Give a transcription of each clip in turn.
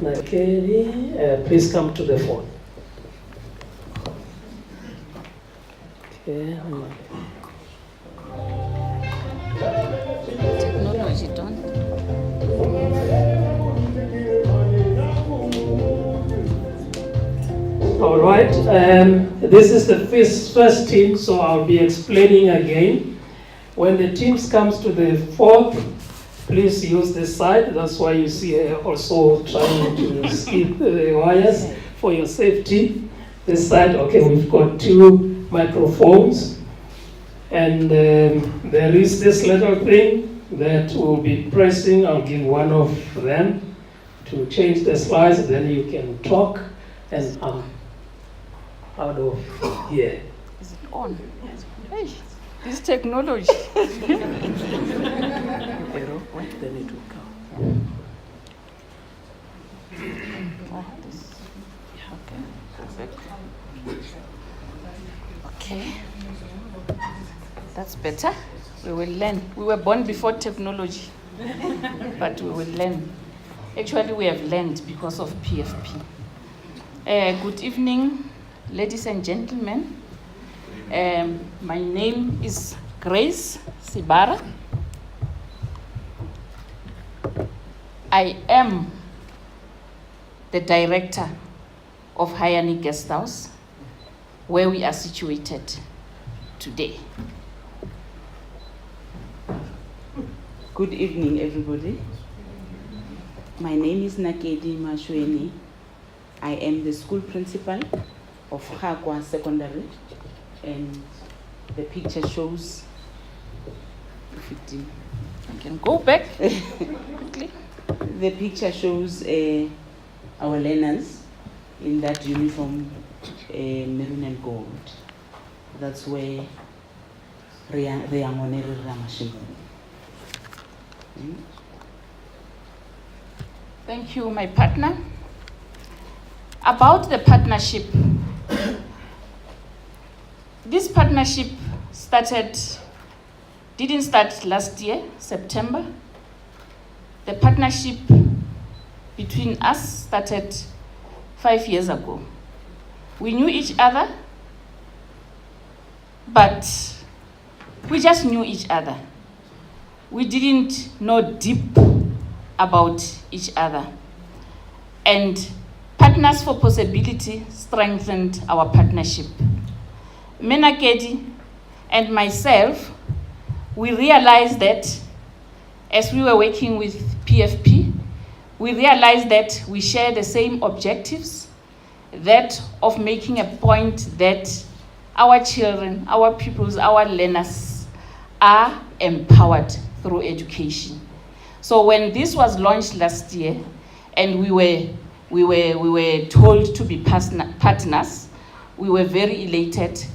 Nakedi, please come to the phone. Okay. Technology, don't. All right, this is the first team, so I'll be explaining again. When the teams comes to the fourth, please use this side. That's why you see also trying to skip the wires for your safety. This side, okay, we've got 2 microphones. And there is this little thing that we'll be pressing. I'll give one of them to change the slides, then you can talk and out of here. Is it on? Hey, this technology. Then it will come. Oh, this. Okay. Perfect. Okay. That's better. We will learn. We were born before technology, but we will learn. Actually, we have learned because of PFP. Good evening, ladies and gentlemen. My name is Grace Sibara. I am the director of Hayani Guest House, where we are situated today. Good evening, everybody. My name is Nakedi Mashweni. I am the school principal of Kgakoa Secondary, and the picture shows. I can go back quickly. The picture shows our learners in that uniform, maroon and gold. That's where Riangonere Ramashim. Thank you, my partner. About the partnership, this partnership didn't start last year, September. The partnership between us started 5 years ago. We knew each other, but we just knew each other. We didn't know deep about each other. And Partners for Possibility strengthened our partnership. Menakedi and myself, we realized that as we were working with PFP, we realized that we share the same objectives, that of making a point that our children, our pupils, our learners are empowered through education. So when this was launched last year, and we were told to be partners, we were very elated,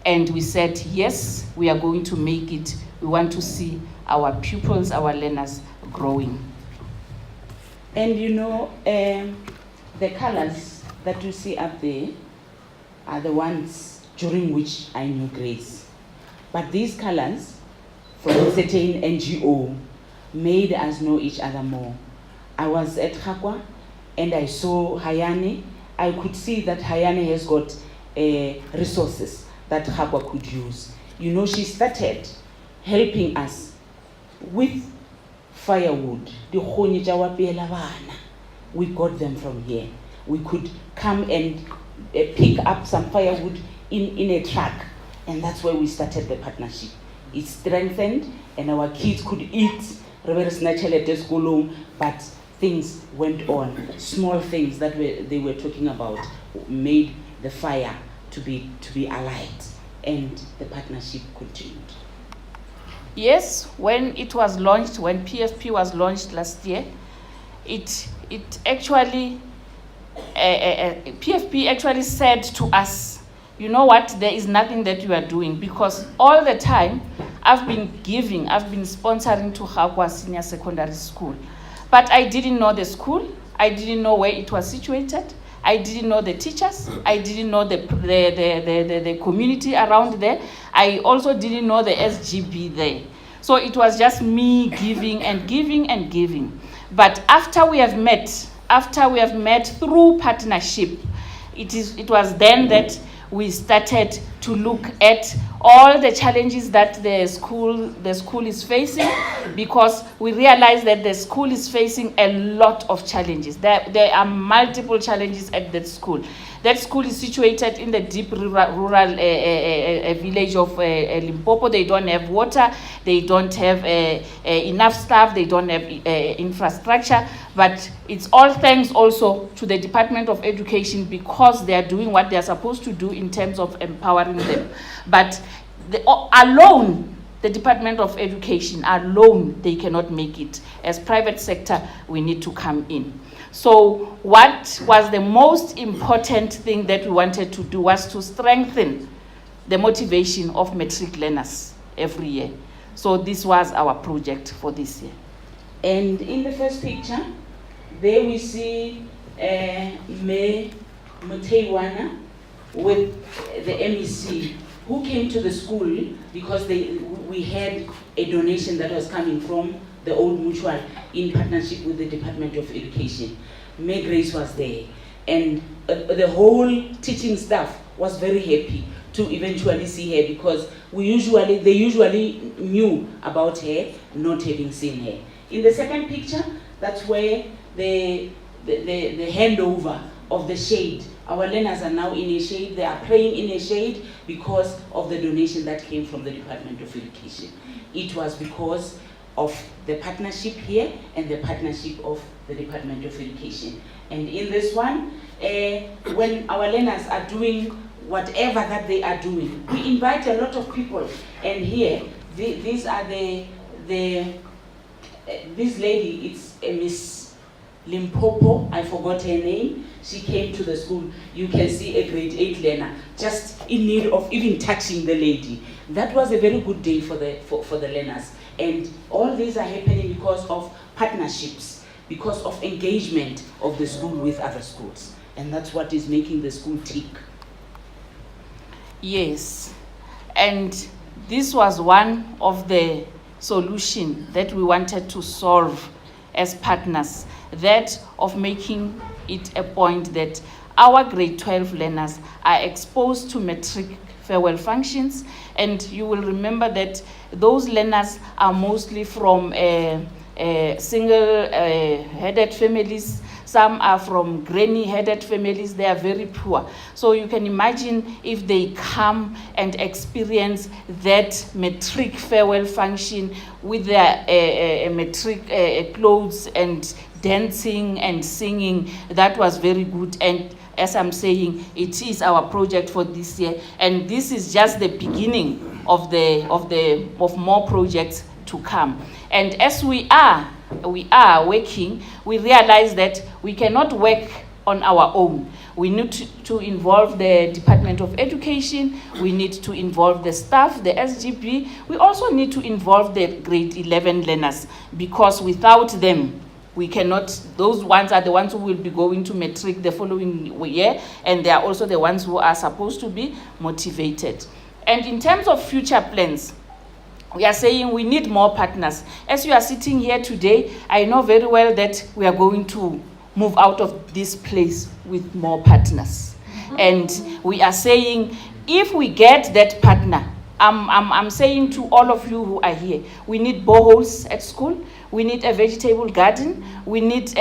and we said, yes, we are going to make it. We want to see our pupils, our learners growing. And you know, the colors that you see up there are the ones during which I knew Grace. But these colors from a certain NGO made us know each other more. I was at Kgakoa and I saw Hayani. I could see that Hayani has got resources that Kgakoa could use. You know, she started helping us with firewood. We got them from here. We could come and pick up some firewood in a truck, and that's where we started the partnership. It strengthened, and our kids could eat but things went on. Small things that they were talking about made the fire to be alight, and the partnership continued. Yes, when it was launched, when PFP was launched last year, it actually, PFP actually said to us, you know what, there is nothing that you are doing, because all the time I've been sponsoring to Kgakoa Senior Secondary School. But I didn't know the school, I didn't know where it was situated, I didn't know the teachers, I didn't know the community around there, I also didn't know the SGB there. So it was just me giving and giving and giving. But after we have met, after we have met through partnership, it was then that we started to look at all the challenges that the school is facing, because we realized that the school is facing a lot of challenges. There are multiple challenges at that school. That school is situated in the deep rural village of Limpopo. They don't have water, they don't have enough staff, they don't have infrastructure, but it's all thanks also to the Department of Education, because they are doing what they are supposed to do in terms of empowering them. But alone, the Department of Education alone, they cannot make it. As private sector, we need to come in. So what was the most important thing that we wanted to do was to strengthen the motivation of matric learners every year. So this was our project for this year. And in the first picture, there we see Me Muteiwana with the MEC, who came to the school because we had a donation that was coming from the old mutual in partnership with the Department of Education. May Grace was there, and the whole teaching staff was very happy to eventually see her, because they usually knew about her, not having seen her. In the second picture, that's where the handover of the shade. Our learners are now in a shade. They are praying in a shade because of the donation that came from the Department of Education. It was because of the partnership here and the partnership of the Department of Education. And in this one, when our learners are doing whatever that they are doing, we invite a lot of people. And here, these are this lady, it's a Miss Limpopo, I forgot her name. She came to the school. You can see a grade 8 learner just in need of even touching the lady. That was a very good day for the learners. And all these are happening because of partnerships, because of engagement of the school with other schools. And that's what is making the school tick. Yes, and this was one of the solutions that we wanted to solve as partners, that of making it a point that our grade 12 learners are exposed to matric farewell functions. And you will remember that those learners are mostly from single-headed families. Some are from granny-headed families. They are very poor. So you can imagine if they come and experience that matric farewell function with their matric clothes and dancing and singing. That was very good. And as I'm saying, it is our project for this year, and this is just the beginning of more projects to come. And as we are working, we realize that we cannot work on our own. We need to involve the Department of Education. We need to involve the staff, the SGB. We also need to involve the grade 11 learners, because without them, we cannot. Those ones are the ones who will be going to matric the following year, and they are also the ones who are supposed to be motivated. And in terms of future plans, we are saying we need more partners. As you are sitting here today, I know very well that we are going to move out of this place with more partners. And we are saying, if we get that partner, I'm saying to all of you who are here, we need boreholes at school. We need a vegetable garden. We need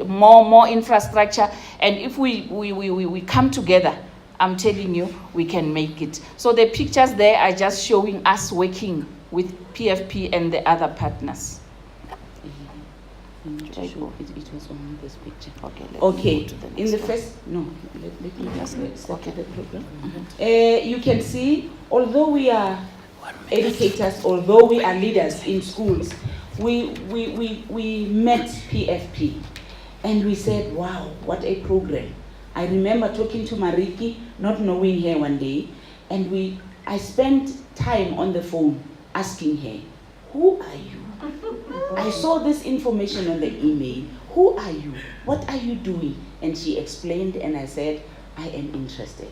more infrastructure. And if we come together, I'm telling you, we can make it. So the pictures there are just showing us working with PFP and the other partners. It was on this picture. Okay. Okay. Go to the next In the one. first, no, let me just start Okay. the program. You can see, although we are educators, although we are leaders in schools, we met PFP, and we said, wow, what a program. I remember talking to Mariki, not knowing her one day, and I spent time on the phone asking her, who are you? I saw this information on the email. Who are you? What are you doing? And she explained, and I said, I am interested.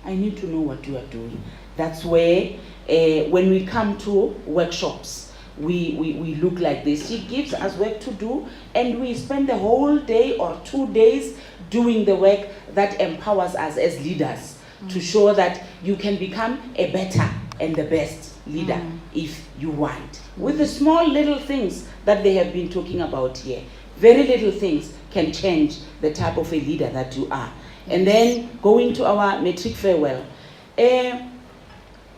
I need to know what you are doing. That's where, when we come to workshops, we look like this. She gives us work to do, and we spend the whole day or 2 days doing the work that empowers us as leaders to show that you can become a better and the best leader if you want. With the small little things that they have been talking about here, very little things can change the type of a leader that you are. And then going to our matric farewell,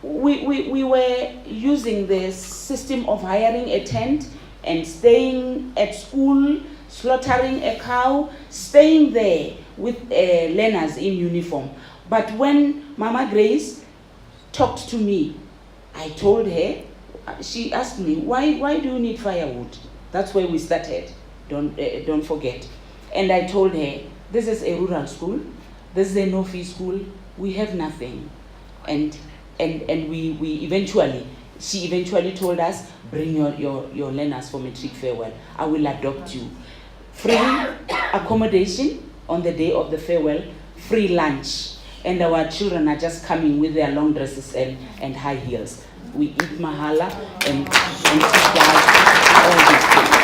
we were using the system of hiring a tent and staying at school, slaughtering a cow, staying there with learners in uniform. But when Mama Grace talked to me, I told her, she asked me, why do you need firewood? That's where we started, don't forget. And I told her, this is a rural school, this is a no-fee school, we have nothing. And we eventually, she eventually told us, bring your learners for matric farewell. I will adopt you. Free accommodation on the day of the farewell, free lunch. And our children are just coming with their long dresses and high heels. We eat mahala and eat all these things.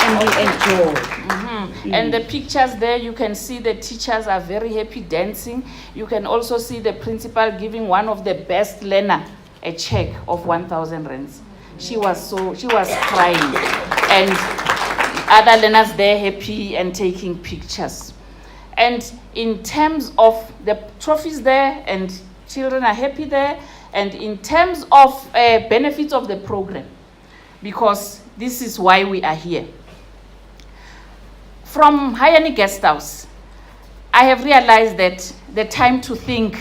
And we enjoy. And the pictures there, you can see the teachers are very happy dancing. You can also see the principal giving one of the best learner a check of 1,000 rands. She was crying. And other learners there happy and taking pictures. And in terms of the trophies there, and children are happy there, and in terms of benefits of the program, because this is why we are here. From Hayani Guest House, I have realized that the time to think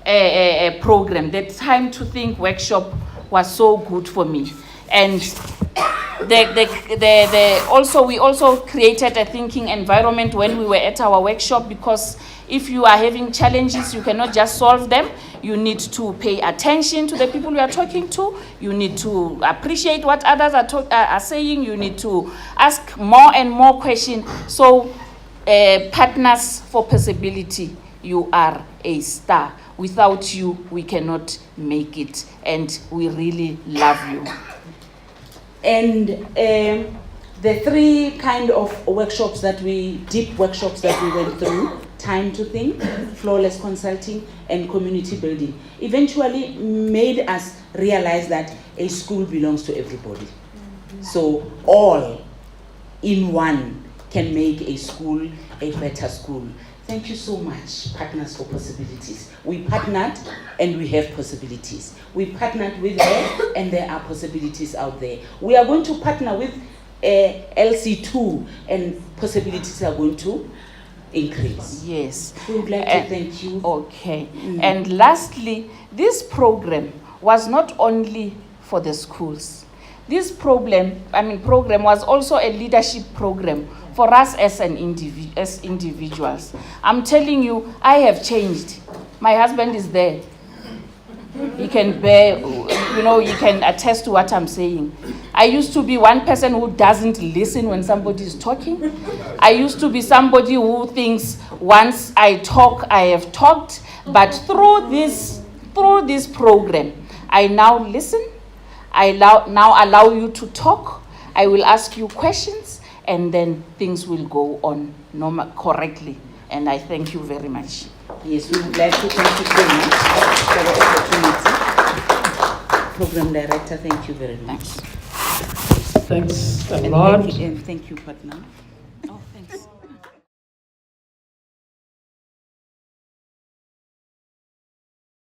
a program, the time to think workshop was so good for me. And we also created a thinking environment when we were at our workshop, because if you are having challenges, you cannot just solve them. You need to pay attention to the people you are talking to. You need to appreciate what others are saying. You need to ask more and more questions. So, Partners for Possibility, you are a star. Without you, we cannot make it. And we really love you. And the three kind of workshops deep workshops that we went through, time to think, flawless consulting, and community building, eventually made us realize that a school belongs to everybody. So all in one can make a school a better school. Thank you so much, Partners for Possibilities. We partnered and we have possibilities. We partnered with her and there are possibilities out there. We are going to partner with LC2 and possibilities are going to increase. Yes. We would like to thank you. Okay. And lastly, this program was not only for the schools. This program was also a leadership program for us as individuals. I'm telling you, I have changed. My husband is there. He can bear, he can attest to what I'm saying. I used to be one person who doesn't listen when somebody is talking. I used to be somebody who thinks once I talk, I have talked. But through this program, I now listen. I now allow you to talk. I will ask you questions, and then things will go on correctly. And I thank you very much. Yes, we would like to thank you so much for the opportunity. Program Director, thank you very much. Thanks a lot. And thank you, partner.